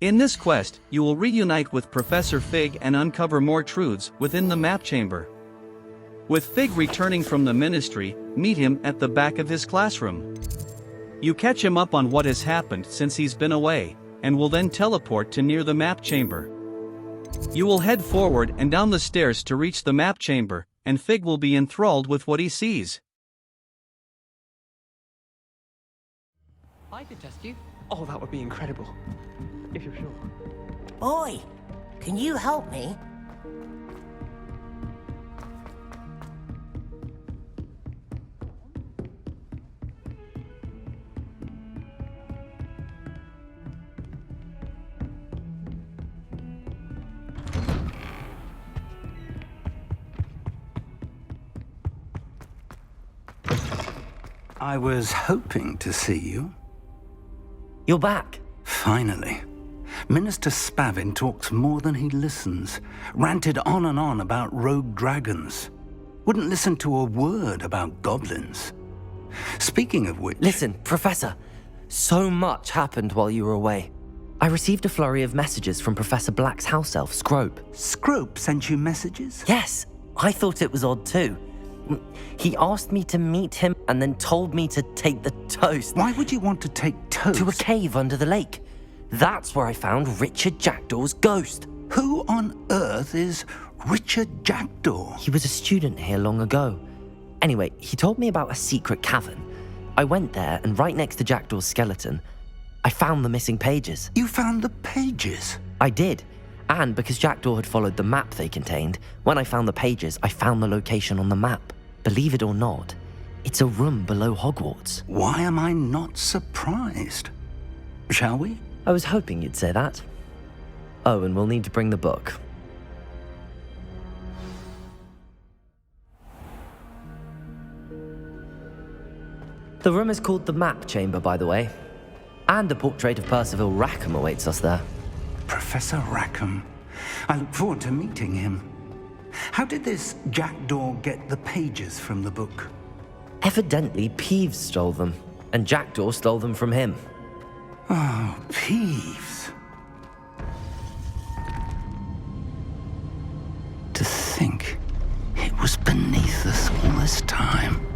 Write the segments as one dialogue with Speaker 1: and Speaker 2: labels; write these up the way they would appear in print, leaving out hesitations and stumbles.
Speaker 1: In this quest, you will reunite with Professor Fig and uncover more truths within the map chamber. With Fig returning from the ministry, meet him at the back of his classroom. You catch him up on what has happened since he's been away, and will then teleport to near the map chamber. You will head forward and down the stairs to reach the map chamber, and Fig will be enthralled with what he sees.
Speaker 2: I could test you. Oh, that would be incredible. If you're sure.
Speaker 3: Boy, can you help me?
Speaker 4: I was hoping to see you.
Speaker 3: You're back.
Speaker 4: Finally. Minister Spavin talks more than he listens. Ranted on and on about rogue dragons. Wouldn't listen to a word about goblins. Speaking of which...
Speaker 5: Listen, Professor. So much happened while you were away. I received a flurry of messages from Professor Black's house elf, Scrope.
Speaker 4: Scrope sent you messages?
Speaker 5: Yes, I thought it was odd too. He asked me to meet him and then told me to take the toast.
Speaker 4: Why would you want to take toast?
Speaker 5: To a cave under the lake. That's where I found Richard Jackdaw's ghost.
Speaker 4: Who on earth is Richard Jackdaw?
Speaker 5: He was a student here long ago. Anyway, he told me about a secret cavern. I went there, and right next to Jackdaw's skeleton, I found the missing pages.
Speaker 4: You found the pages?
Speaker 5: I did. And because Jackdaw had followed the map they contained, when I found the pages, I found the location on the map. Believe it or not, it's a room below Hogwarts.
Speaker 4: Why am I not surprised? Shall we?
Speaker 5: I was hoping you'd say that. Oh, and we'll need to bring the book. The room is called the Map Chamber, by the way. And a portrait of Percival Rackham awaits us there.
Speaker 4: Professor Rackham. I look forward to meeting him. How did this Jackdaw get the pages from the book?
Speaker 5: Evidently, Peeves stole them, and Jackdaw stole them from him.
Speaker 4: Oh, Peeves. To think it was beneath us all this time.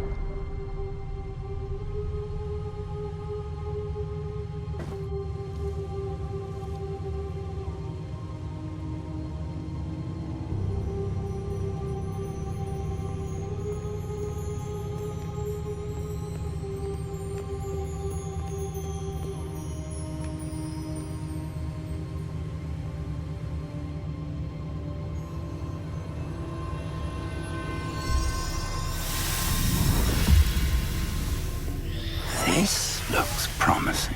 Speaker 4: This looks promising.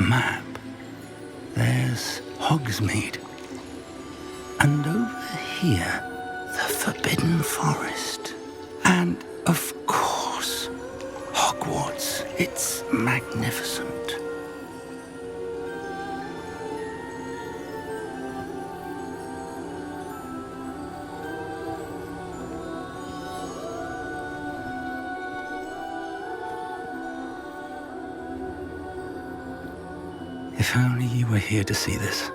Speaker 4: Map. There's Hogsmeade. And over here, the Forbidden Forest. And, of course, Hogwarts. It's magnificent. If only you were here to see this.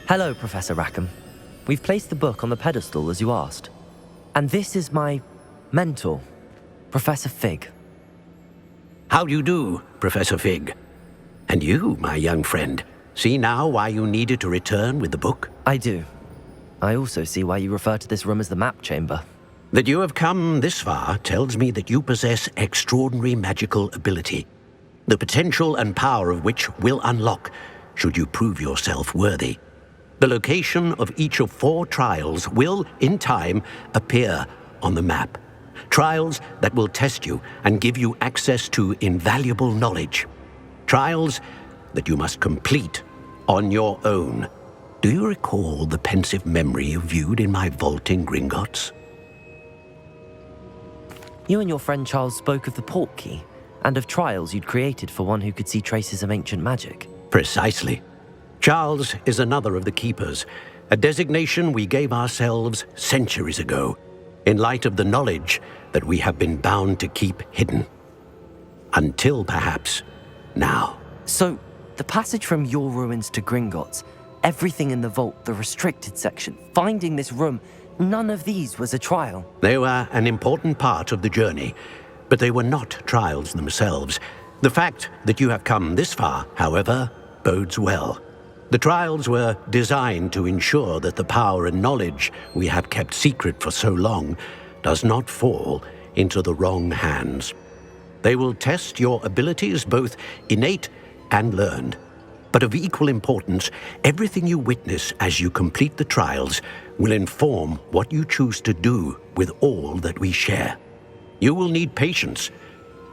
Speaker 5: Hello, Professor Rackham. We've placed the book on the pedestal as you asked. And this is my mentor, Professor Fig.
Speaker 6: How do you do, Professor Fig? And you, my young friend, see now why you needed to return with the book?
Speaker 5: I do. I also see why you refer to this room as the Map Chamber.
Speaker 6: That you have come this far tells me that you possess extraordinary magical ability, the potential and power of which will unlock should you prove yourself worthy. The location of each of 4 trials will, in time, appear on the map. Trials that will test you and give you access to invaluable knowledge. Trials that you must complete on your own. Do you recall the pensive memory you viewed in my vault in Gringotts?
Speaker 5: You and your friend Charles spoke of the port key, and of trials you'd created for one who could see traces of ancient magic.
Speaker 6: Precisely. Charles is another of the Keepers, a designation we gave ourselves centuries ago, in light of the knowledge that we have been bound to keep hidden. Until, perhaps, now.
Speaker 5: So, the passage from your ruins to Gringotts, everything in the vault, the restricted section, finding this room, none of these was a trial.
Speaker 6: They were an important part of the journey, but they were not trials themselves. The fact that you have come this far, however, bodes well. The trials were designed to ensure that the power and knowledge we have kept secret for so long does not fall into the wrong hands. They will test your abilities, both innate and learned. But of equal importance, everything you witness as you complete the trials will inform what you choose to do with all that we share. You will need patience.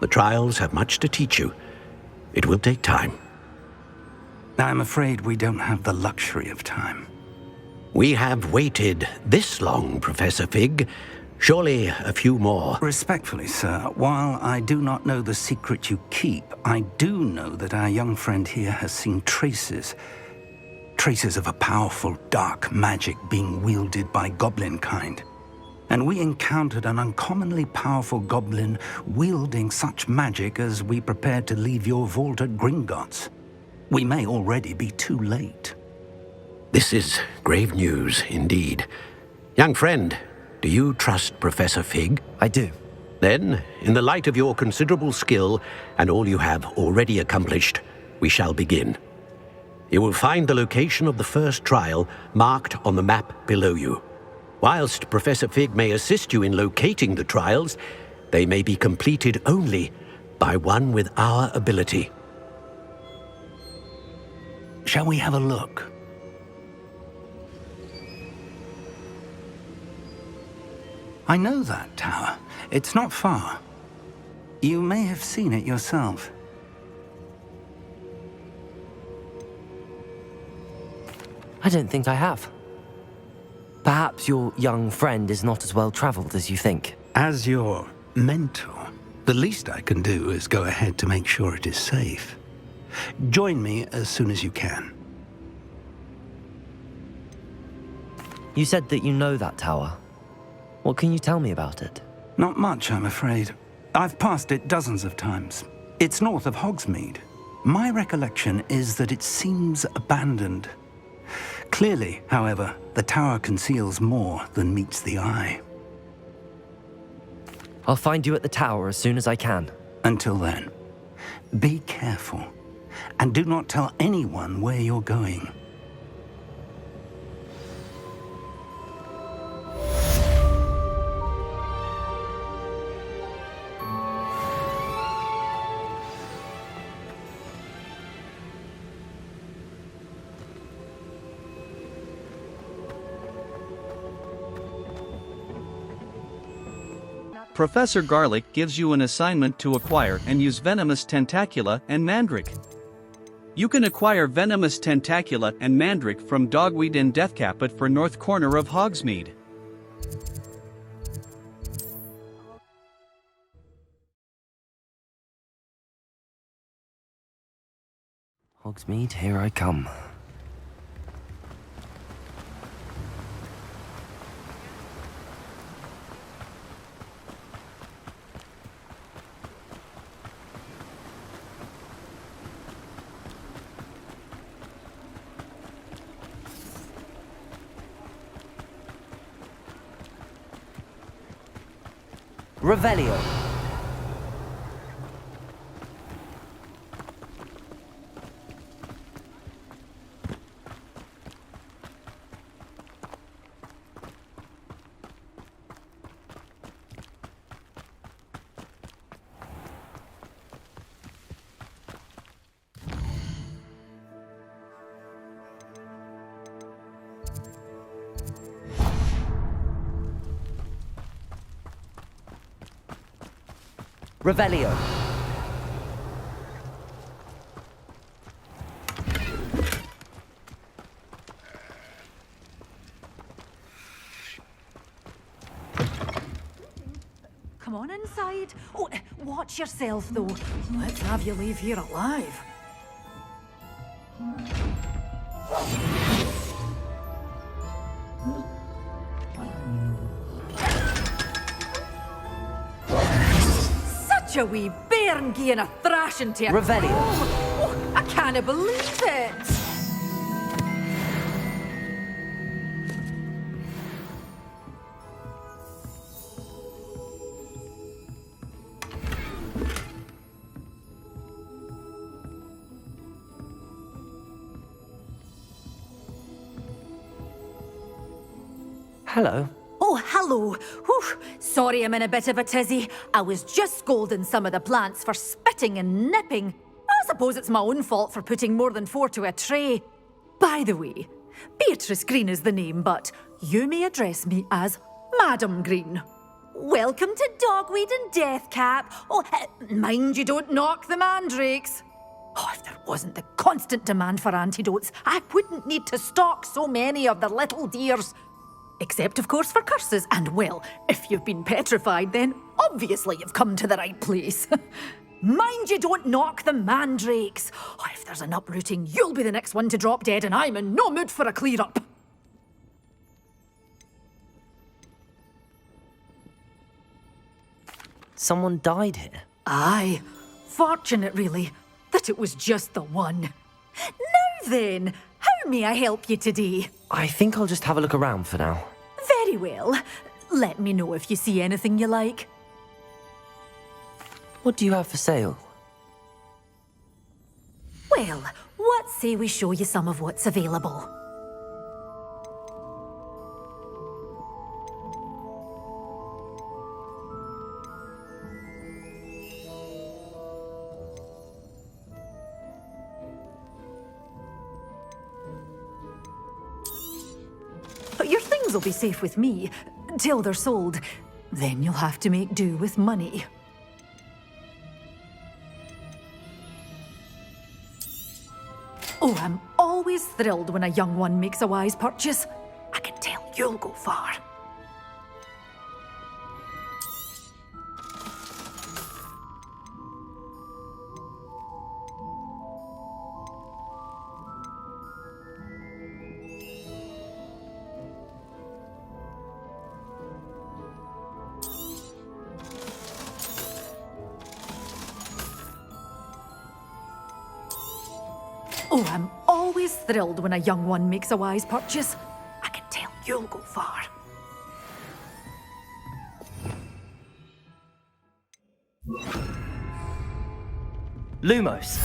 Speaker 6: The trials have much to teach you. It will take time.
Speaker 4: I'm afraid we don't have the luxury of time.
Speaker 6: We have waited this long, Professor Fig. Surely a few more.
Speaker 4: Respectfully, sir, while I do not know the secret you keep, I do know that our young friend here has seen traces of a powerful dark magic being wielded by goblin kind. And we encountered an uncommonly powerful goblin wielding such magic as we prepared to leave your vault at Gringotts. We may already be too late.
Speaker 6: This is grave news indeed. Young friend, do you trust Professor Fig?
Speaker 5: I do.
Speaker 6: Then, in the light of your considerable skill and all you have already accomplished, we shall begin. You will find the location of the first trial marked on the map below you. Whilst Professor Fig may assist you in locating the trials, they may be completed only by one with our ability.
Speaker 4: Shall we have a look? I know that tower. It's not far. You may have seen it yourself.
Speaker 5: I don't think I have. Perhaps your young friend is not as well traveled as you think.
Speaker 4: As your mentor, the least I can do is go ahead to make sure it is safe. Join me as soon as you can.
Speaker 5: You said that you know that tower. What can you tell me about it?
Speaker 4: Not much, I'm afraid. I've passed it dozens of times. It's north of Hogsmeade. My recollection is that it seems abandoned. Clearly, however, the tower conceals more than meets the eye.
Speaker 5: I'll find you at the tower as soon as I can.
Speaker 4: Until then, be careful, and do not tell anyone where you're going.
Speaker 1: Professor Garlick gives you an assignment to acquire and use Venomous Tentacula and Mandrake. You can acquire Venomous Tentacula and Mandrake from Dogweed Deathcap at for north corner of Hogsmeade.
Speaker 5: Hogsmeade, here I come. Revelio. Revelio.
Speaker 7: Come on inside. Oh, watch yourself, though. Let's have you leave here alive. Such a wee bairn gieing a thrashing to a
Speaker 5: Revelio.
Speaker 7: Oh, I can't believe it.
Speaker 5: Hello.
Speaker 7: Oh, hello. Whew. Sorry I'm in a bit of a tizzy. I was just scolding some of the plants for spitting and nipping. I suppose it's my own fault for putting more than 4 to a tray. By the way, Beatrice Green is the name, but you may address me as Madam Green. Welcome to Dogweed and Deathcap. Oh, mind you don't knock the mandrakes. Oh, if there wasn't the constant demand for antidotes, I wouldn't need to stock so many of the little dears. Except, of course, for curses. And, well, if you've been petrified, then obviously you've come to the right place. Mind you don't knock the mandrakes. Oh, if there's an uprooting, you'll be the next one to drop dead, and I'm in no mood for a clear-up.
Speaker 5: Someone died here.
Speaker 7: Aye. Fortunate, really, that it was just the one. Now then, how may I help you today?
Speaker 5: I think I'll just have a look around for now.
Speaker 7: Very well. Let me know if you see anything you like.
Speaker 5: What do you have for sale?
Speaker 7: Well, what say we show you some of what's available? But your things will be safe with me, till they're sold. Then you'll have to make do with money. Oh, I'm always thrilled when a young one makes a wise purchase. I can tell you'll go far. Oh, I'm always thrilled when a young one makes a wise purchase. I can tell you'll go far.
Speaker 5: Lumos.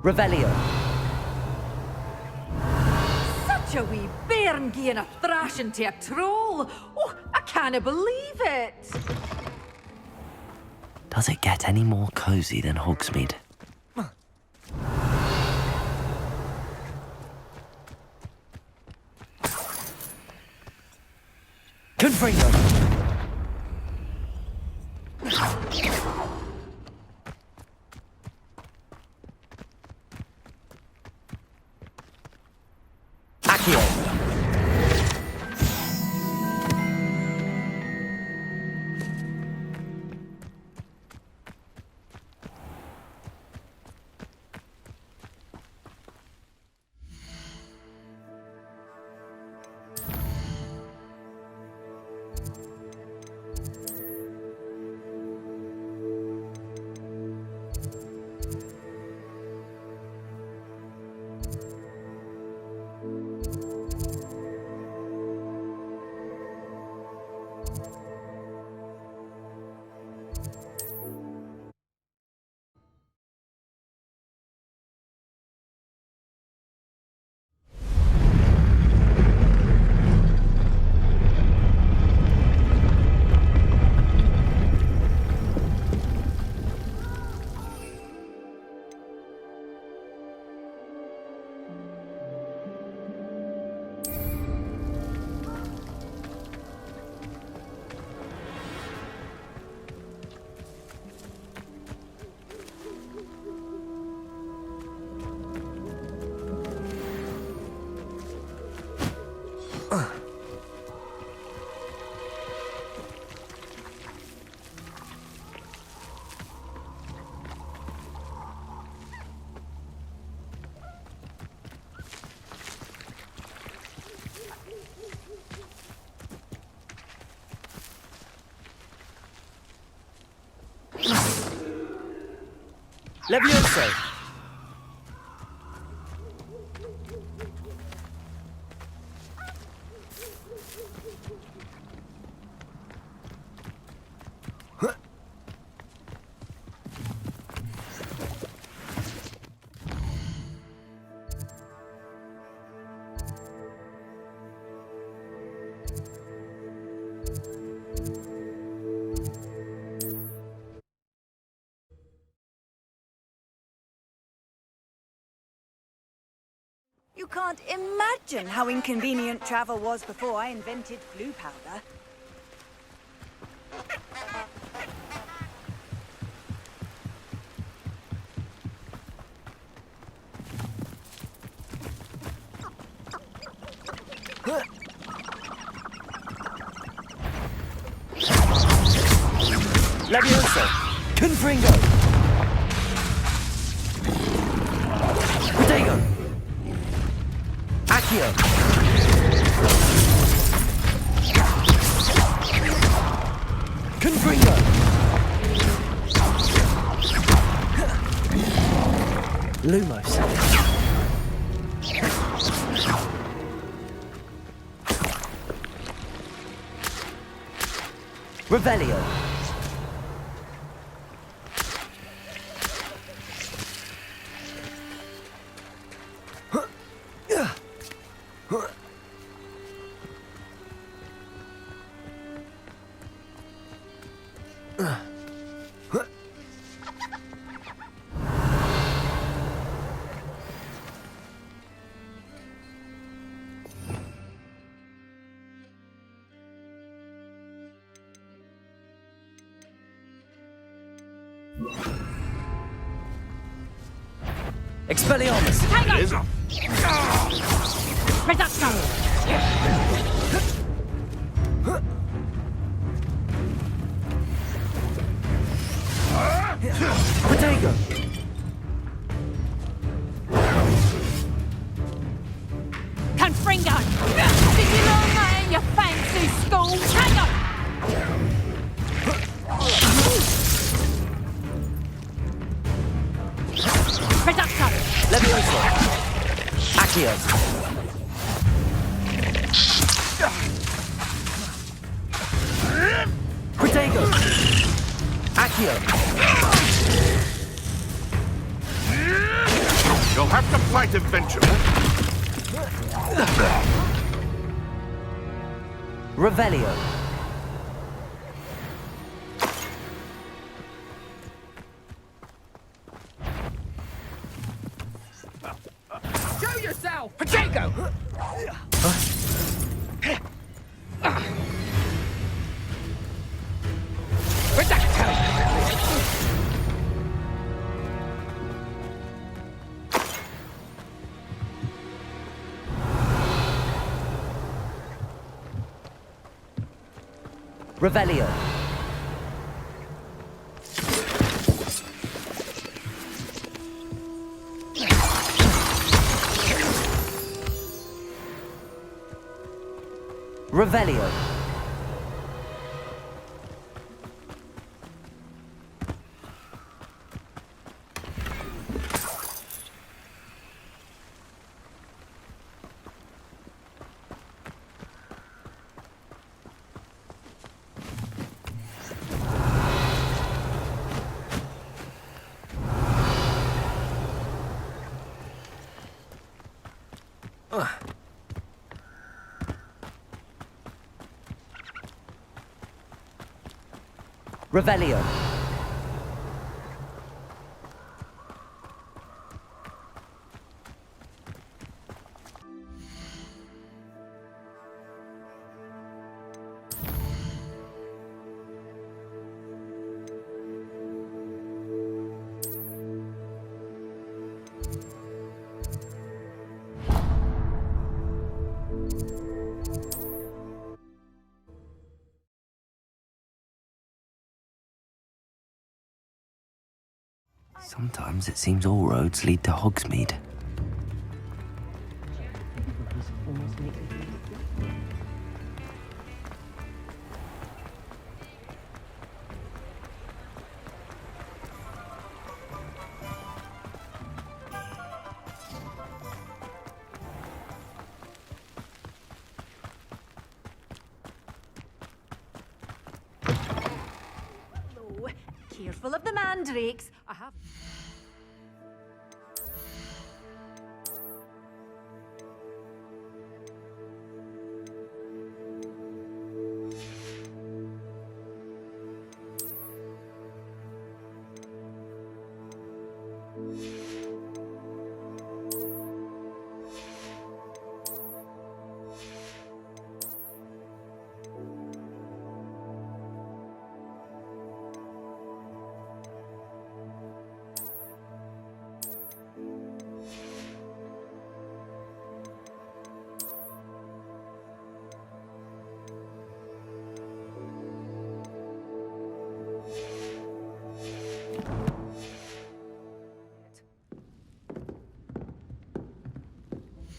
Speaker 5: Revelio.
Speaker 7: Such a wee bairn gieing a thrashing to a troll. Oh, I can't believe it.
Speaker 5: Does it get any more cozy than Hogsmeade? Confringo! Accio! Levioso!
Speaker 8: You can't imagine how inconvenient travel was before I invented blue powder.
Speaker 5: Levioso! Confringo! Protego! Accio! Confringo! Lumos! Revelio! Expelliarmus!
Speaker 7: Reduction!
Speaker 5: Protego!
Speaker 7: Confringo! Did you learn that in your fancy school? Hang on! Reduction!
Speaker 5: Levioso! Accio! Protego! Accio!
Speaker 9: You'll have to fight eventually.
Speaker 5: Revelio!
Speaker 2: Show yourself! Protego!
Speaker 5: Revelio! Revelio! Revelio! Sometimes it seems all roads lead to Hogsmeade.
Speaker 7: Oh, careful of the mandrakes. I have.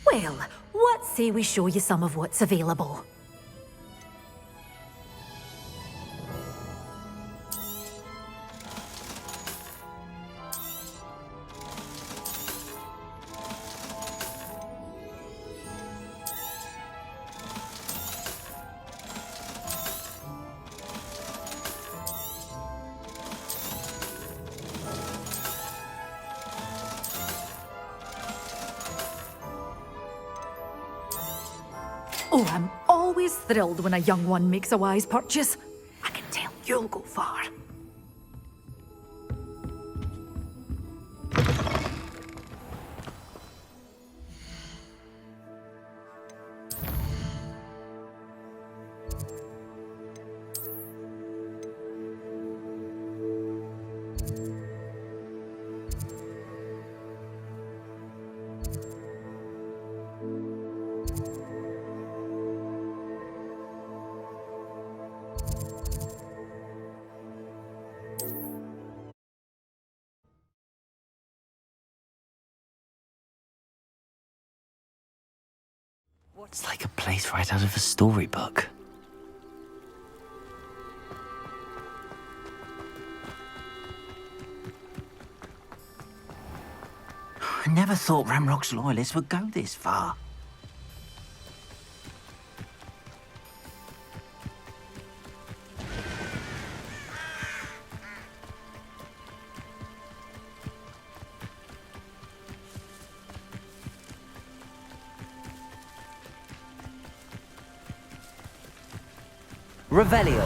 Speaker 7: Well, what say we show you some of what's available? Oh, I'm always thrilled when a young one makes a wise purchase. I can tell you'll go far.
Speaker 5: It's like a place right out of a storybook.
Speaker 3: I never thought Ramrock's loyalists would go this far.
Speaker 5: Revelio.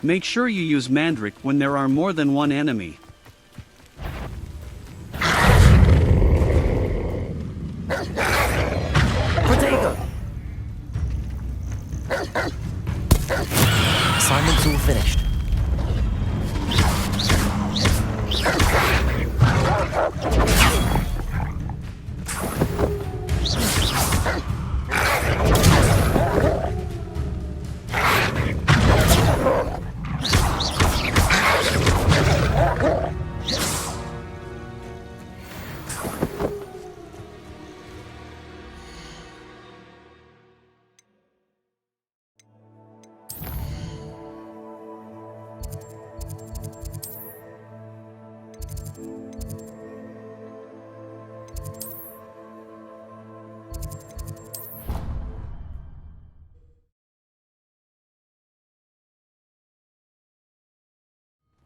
Speaker 1: Make sure you use Mandrake when there are more than one enemy.
Speaker 5: Protego. Assignment's all finished.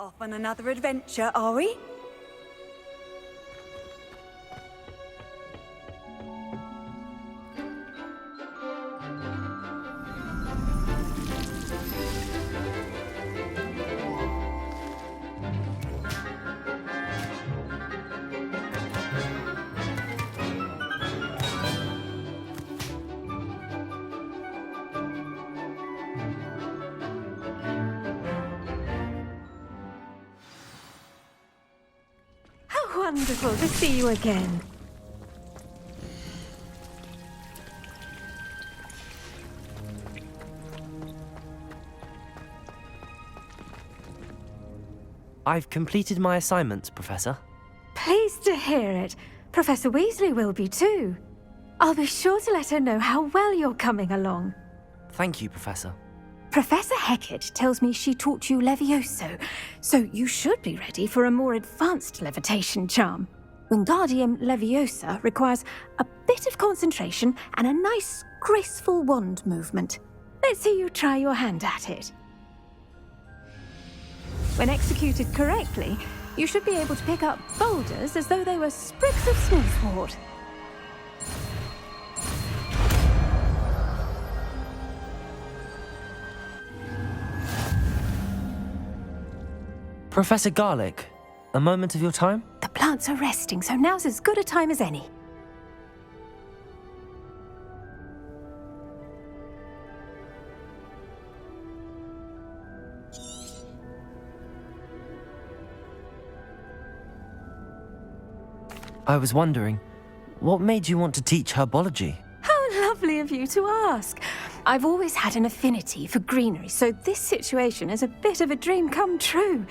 Speaker 8: Off on another adventure, are we? Wonderful to see you again.
Speaker 5: I've completed my assignments, Professor.
Speaker 10: Pleased to hear it. Professor Weasley will be too. I'll be sure to let her know how well you're coming along.
Speaker 5: Thank you, Professor.
Speaker 10: Professor Hecat tells me she taught you Levioso, so you should be ready for a more advanced levitation charm. Wingardium Leviosa requires a bit of concentration and a nice, graceful wand movement. Let's see you try your hand at it. When executed correctly, you should be able to pick up boulders as though they were sprigs of smoothwort.
Speaker 5: Professor Garlick, a moment of your time?
Speaker 10: The plants are resting, so now's as good a time as any.
Speaker 5: I was wondering, what made you want to teach herbology?
Speaker 10: How lovely of you to ask. I've always had an affinity for greenery, so this situation is a bit of a dream come true.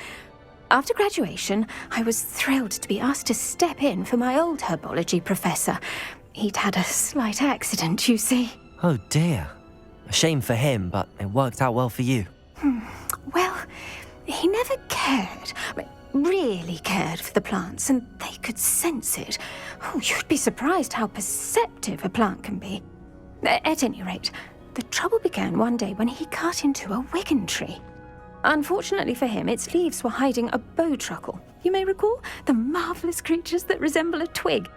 Speaker 10: After graduation, I was thrilled to be asked to step in for my old herbology professor. He'd had a slight accident, you see.
Speaker 5: Oh dear. A shame for him, but it worked out well for you.
Speaker 10: Well, he never cared. Really cared for the plants, and they could sense it. Oh, you'd be surprised how perceptive a plant can be. At any rate, the trouble began one day when he cut into a wigan tree. Unfortunately for him, its leaves were hiding a bowtruckle. You may recall the marvellous creatures that resemble a twig.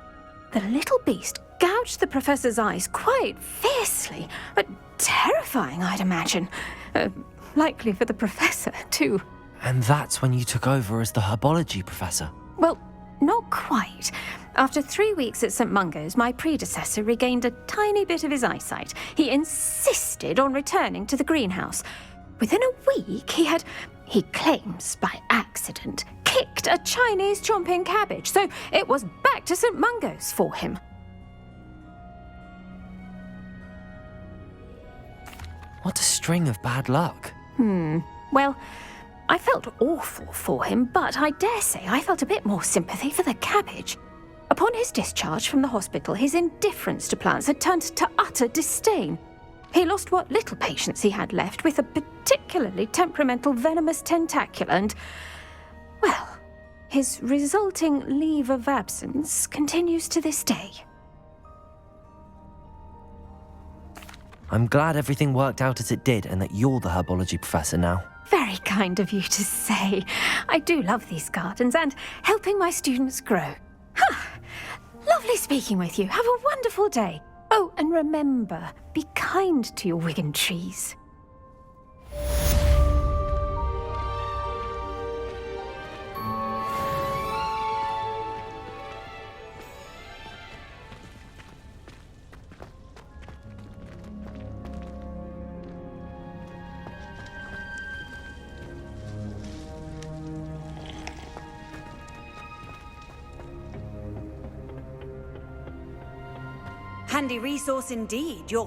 Speaker 10: The little beast gouged the professor's eyes quite fiercely, but terrifying, I'd imagine. Likely for the professor, too.
Speaker 5: And that's when you took over as the herbology professor?
Speaker 10: Well, not quite. After 3 weeks at St. Mungo's, my predecessor regained a tiny bit of his eyesight. He insisted on returning to the greenhouse. Within a week, he claims by accident, kicked a Chinese chomping cabbage, so it was back to St. Mungo's for him.
Speaker 5: What a string of bad luck.
Speaker 10: Well, I felt awful for him, but I dare say I felt a bit more sympathy for the cabbage. Upon his discharge from the hospital, his indifference to plants had turned to utter disdain. He lost what little patience he had left with a particularly temperamental Venomous Tentacula and, well, his resulting leave of absence continues to this day.
Speaker 5: I'm glad everything worked out as it did and that you're the herbology professor now.
Speaker 10: Very kind of you to say. I do love these gardens and helping my students grow. Lovely speaking with you. Have a wonderful day. Oh, and remember, be kind to your wigan trees.
Speaker 8: Handy resource indeed, your